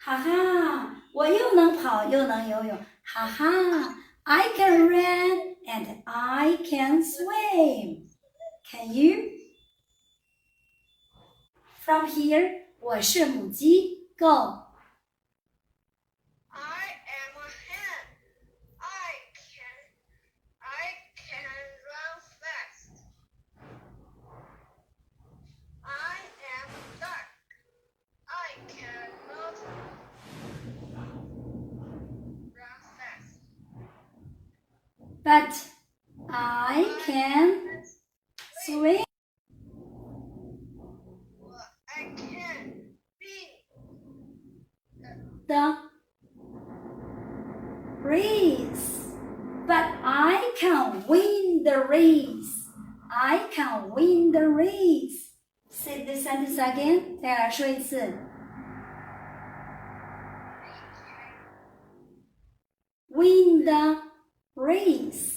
哈哈，我又能跑又能游泳，哈哈。I can run and I can swim. Can you? From here, 我是母鸡 Go. I am a hen. I can run fast. I am a duck. I cannot run fast. But I can swim. I can beat The race. But I can win the race. I can win the race. Say this sentence again. 再来说一次。Win the race.